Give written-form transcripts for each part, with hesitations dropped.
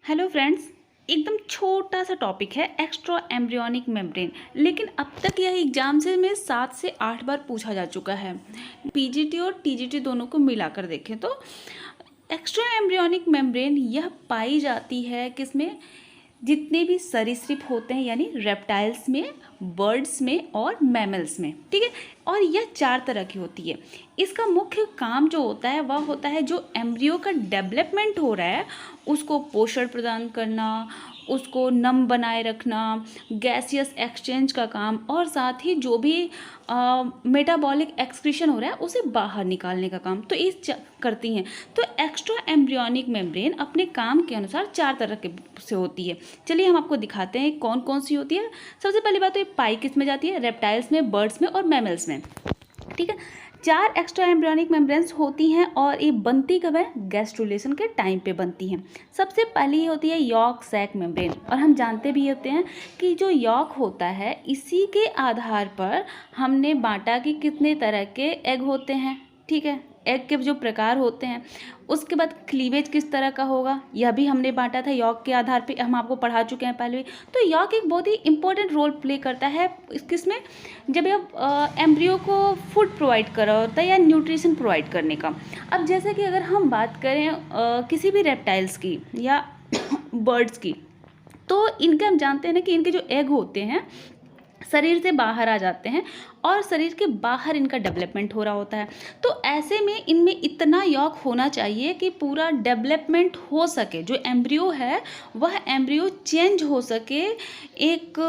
Hello friends. एकदम छोटा सा टॉपिक है एक्स्ट्रा एम्ब्रियोनिक मेम्ब्रेन, लेकिन अब तक यह एग्जाम से में 7 से 8 बार पूछा जा चुका है। पीजीटी और टीजीटी दोनों को मिलाकर देखें तो एक्स्ट्रा एम्ब्रियोनिक मेम्ब्रेन यह पाई जाती है किसमें, जितने भी सरीसृप होते हैं यानी रेप्टाइल्स में, बर्ड्स में और मैमल्स में। ठीक है, और यह 4 तरह की होती है। इसका मुख्य काम जो होता है वह होता है जो एम्ब्रियो का डेवलपमेंट हो रहा है उसको पोषण प्रदान करना, उसको नम बनाए रखना, गैसियस एक्सचेंज का काम, और साथ ही जो भी मेटाबॉलिक एक्सक्रीशन हो रहा है उसे बाहर निकालने का काम तो करती हैं। तो एक्स्ट्रा एम्ब्रियोनिक मेम्ब्रेन अपने काम के अनुसार 4 तरह के से होती है। चलिए हम आपको दिखाते हैं कौन कौन सी होती है। सबसे पहली बात तो ये पाई किस में जाती है, रेप्टाइल्स में, बर्ड्स में और मैमल्स में। ठीक है, 4 एक्स्ट्रा एम्ब्रियोनिक मेम्ब्रेन्स होती हैं और ये बनती कब है, गैस्ट्रुलेशन के टाइम पे बनती हैं। सबसे पहली होती है यॉर्क सैक मेम्ब्रेन, और हम जानते भी होते हैं कि जो यॉर्क होता है इसी के आधार पर हमने बांटा कि कितने तरह के एग होते हैं। ठीक है, एग के जो प्रकार होते हैं, उसके बाद क्लीवेज किस तरह का होगा यह भी हमने बांटा था यॉर्क के आधार पे, हम आपको पढ़ा चुके हैं पहले भी। तो यॉर्क एक बहुत ही इंपॉर्टेंट रोल प्ले करता है किसमें, जब यह एम्ब्रियो को फूड प्रोवाइड कर रहा होता है या न्यूट्रिशन प्रोवाइड करने का। अब जैसे कि अगर हम बात करें किसी भी रेप्टाइल्स की या बर्ड्स की, तो इनके हम जानते हैं ना कि इनके जो एग होते हैं शरीर से बाहर आ जाते हैं और शरीर के बाहर इनका डेवलपमेंट हो रहा होता है। तो ऐसे में इनमें इतना यॉर्क होना चाहिए कि पूरा डेवलपमेंट हो सके, जो एम्ब्रियो है वह एम्ब्रियो चेंज हो सके, एक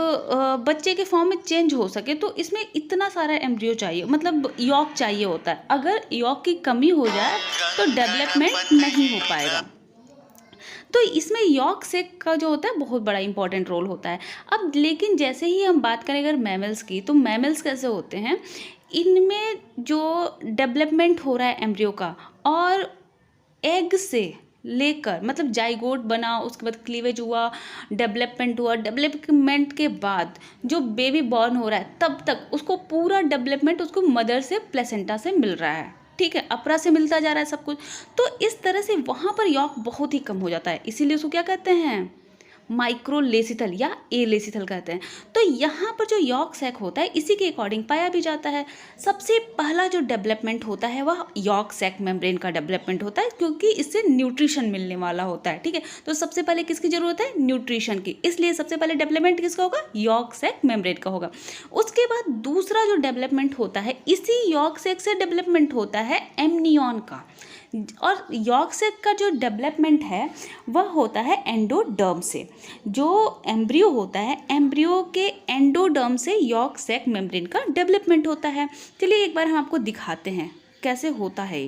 बच्चे के फॉर्म में चेंज हो सके। तो इसमें इतना सारा एम्ब्रियो चाहिए, मतलब यॉर्क चाहिए होता है। अगर यॉर्क की कमी हो जाए तो डेवलपमेंट नहीं हो पाएगा। तो इसमें यॉर्क सैक का जो होता है बहुत बड़ा इंपॉर्टेंट रोल होता है। अब लेकिन जैसे ही हम बात करें अगर मैमल्स की, तो मैमल्स कैसे होते हैं, इनमें जो डेवलपमेंट हो रहा है एम्ब्रियो का, और एग से लेकर मतलब जाइगोट बना, उसके बाद क्लीवेज हुआ, डेवलपमेंट हुआ, डेवलपमेंट के बाद जो बेबी बॉर्न हो रहा है तब तक उसको पूरा डेवलपमेंट उसको मदर से, प्लेसेंटा से मिल रहा है। ठीक है, अपरा से मिलता जा रहा है सब कुछ। तो इस तरह से वहाँ पर यॉर्क बहुत ही कम हो जाता है, इसीलिए उसको क्या कहते हैं, माइक्रोलेसिथल या एलेसिथल कहते हैं। तो यहाँ पर जो यॉर्क सैक होता है इसी के अकॉर्डिंग पाया भी जाता है। सबसे पहला जो डेवलपमेंट होता है वह यॉर्क सैक मेम्ब्रेन का डेवलपमेंट होता है, क्योंकि इससे न्यूट्रिशन मिलने वाला होता है। ठीक है, तो सबसे पहले किसकी जरूरत है, न्यूट्रिशन की, इसलिए सबसे पहले डेवलपमेंट किसका होगा, यॉर्क सैक मेम्ब्रेन का होगा। उसके बाद दूसरा जो डेवलपमेंट होता है इसी यॉर्क सैक से डेवलपमेंट होता है एमनियन का, और यॉर्क सैक का जो डेवलपमेंट है वह होता है एंडोडर्म से। जो एम्ब्रियो होता है, एम्ब्रियो के एंडोडर्म से यॉर्क सैक मेम्ब्रेन का डेवलपमेंट होता है। चलिए एक बार हम आपको दिखाते हैं कैसे होता है।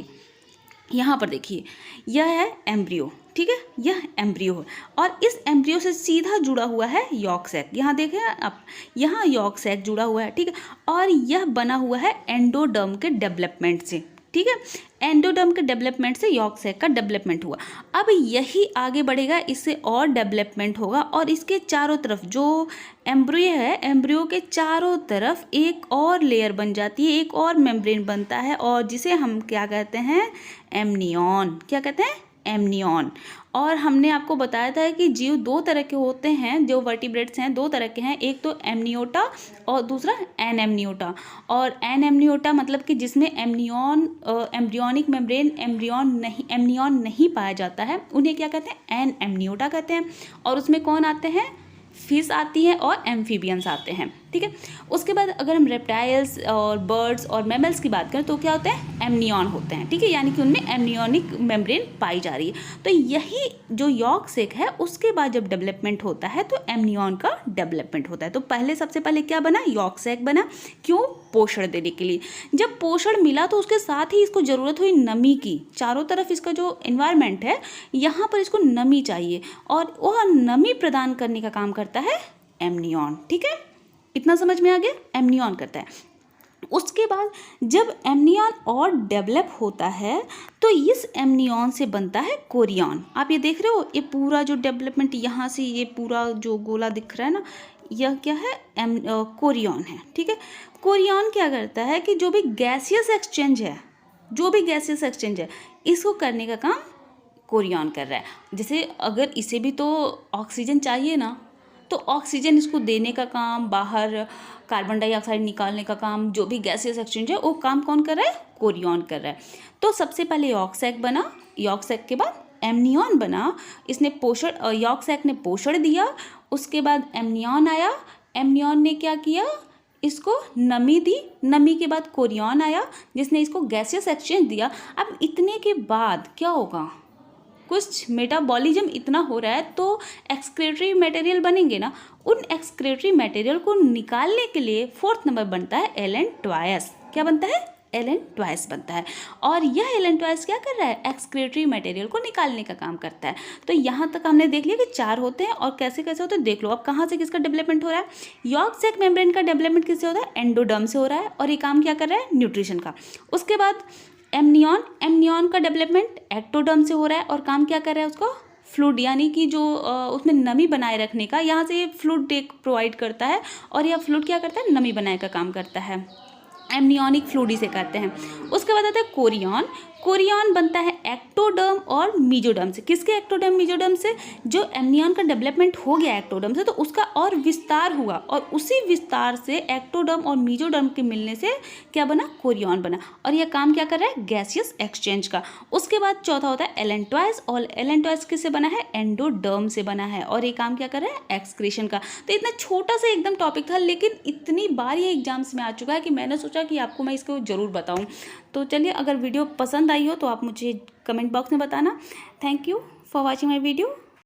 यहाँ पर देखिए, यह है एम्ब्रियो। ठीक है, यह एम्ब्रियो है और इस एम्ब्रियो से सीधा जुड़ा हुआ है यॉर्क सैक। यहाँ देखें आप, यहाँ यॉर्क सैक जुड़ा हुआ है। ठीक है, और यह बना हुआ है एंडोडर्म के डेवलपमेंट से। ठीक है, एंडोडर्म के डेवलपमेंट से यॉर्क सैक का डेवलपमेंट हुआ। अब यही आगे बढ़ेगा, इससे और डेवलपमेंट होगा, और इसके चारों तरफ जो एम्ब्रियो है, एम्ब्रियो के चारों तरफ एक और लेयर बन जाती है, एक और मेम्ब्रेन बनता है, और जिसे हम क्या कहते हैं, एमनियन। क्या कहते हैं, एमनियन। और हमने आपको बताया था कि जीव 2 तरह के होते हैं, जो वर्टिब्रेट्स हैं 2 तरह के हैं, एक तो एमनियोटा और दूसरा एनएमनियोटा। और एनएमनियोटा मतलब कि जिसमें एम्ब्रियोनिक मेम्ब्रेन एमनियन नहीं पाया जाता है, उन्हें क्या कहते हैं, एनएमनियोटा कहते हैं। और उसमें कौन आते हैं, फिश आती है और एम्फीबियंस आते हैं। ठीक है, उसके बाद अगर हम रेप्टाइल्स और बर्ड्स और मैमल्स की बात करें तो क्या होते हैं, एमनियन होते हैं। ठीक है, यानी कि उनमें एमनियोनिक मेम्ब्रेन पाई जा रही है। तो यही जो यॉर्क सैक है उसके बाद जब डेवलपमेंट होता है तो एमनियन का डेवलपमेंट होता है। तो पहले सबसे पहले क्या बना, यॉर्क सैक बना। क्यों, पोषण देने के लिए। जब पोषण मिला तो उसके साथ ही इसको ज़रूरत हुई नमी की, चारों तरफ इसका जो एनवायरनमेंट है यहाँ पर इसको नमी चाहिए, और वह नमी प्रदान करने का काम करता है एमनियन। ठीक है, इतना समझ में आ गया, एमनियन करता है। उसके बाद जब एमनियन और डेवलप होता है तो इस एमनियन से बनता है कोरियन। आप ये देख रहे हो, ये पूरा जो डेवलपमेंट यहाँ से ये पूरा जो गोला दिख रहा है ना, यह क्या है, कोरियन है। ठीक है, कोरियन क्या करता है कि जो भी गैसियस एक्सचेंज है, इसको करने का काम कोरियन कर रहा है। जैसे अगर इसे भी तो ऑक्सीजन चाहिए ना, तो ऑक्सीजन इसको देने का काम, बाहर कार्बन डाइऑक्साइड निकालने का काम, जो भी गैसियस एक्सचेंज है वो काम कौन कर रहा है? कोरियन कर रहा है। तो सबसे पहले यॉक सैक बना, यॉक सैक के बाद एमनियन बना। इसने पोषण, यॉक सैक ने पोषण दिया, उसके बाद एमनियन आया। एमनियन ने क्या किया? इसको नमी दी, नमी के बाद कोरियन आया जिसने इसको गैसियस एक्सचेंज दिया। अब इतने के बाद क्या होगा? कुछ मेटाबॉलिज्म इतना हो रहा है तो एक्सक्रीटरी मटेरियल बनेंगे ना। उन एक्सक्रीटरी मटेरियल को निकालने के लिए फोर्थ नंबर बनता है एलेंटोइस। क्या बनता है? एलेंटोइस बनता है। और यह एलेंटोइस क्या कर रहा है? एक्सक्रीटरी मटेरियल को निकालने का काम करता है। तो यहाँ तक हमने देख लिया कि 4 होते हैं और कैसे कैसे होते हैं देख लो। अब कहाँ से किसका डेवलपमेंट हो रहा है? यॉर्क सैक मेम्ब्रेन का डेवलपमेंट किससे होता है? एंडोडर्म से हो रहा है और ये काम क्या कर रहा है? न्यूट्रिशन का। उसके बाद एमनियन, एमनियन का डेवलपमेंट एक्टोडर्म से हो रहा है और काम क्या कर रहा है? उसको फ्लूइड यानी कि जो उसमें नमी बनाए रखने का, यहाँ से ये फ्लूइड प्रोवाइड करता है और यह फ्लूइड क्या करता है? नमी बनाए का काम करता है। एमनियोनिक फ्लूइड से करते हैं। उसके बाद आता है कोरियन। कोरियन बनता है एक्टोडर्म और मीजोडर्म से। किसके एक्टोडर्म मीजोडर्म से? जो एमनियन का डेवलपमेंट हो गया एक्टोडर्म से तो उसका और विस्तार हुआ और उसी विस्तार से एक्टोडर्म और मीजोडर्म के मिलने से क्या बना? कोरियन बना। और यह काम क्या कर रहा है? गैसियस एक्सचेंज का। उसके बाद चौथा होता है एलेंटोइस और एलेंटोइस किससे बना है? एंडोडर्म से बना है और ये काम क्या कर रहा है? एक्सक्रीशन का। तो इतना छोटा सा एकदम टॉपिक था लेकिन इतनी बार ये एग्जाम्स में आ चुका है कि मैंने सोचा कि आपको मैं इसको ज़रूर बताऊं। तो चलिए, अगर वीडियो पसंद आई हो तो आप मुझे कमेंट बॉक्स में बताना। Thank you for watching my video.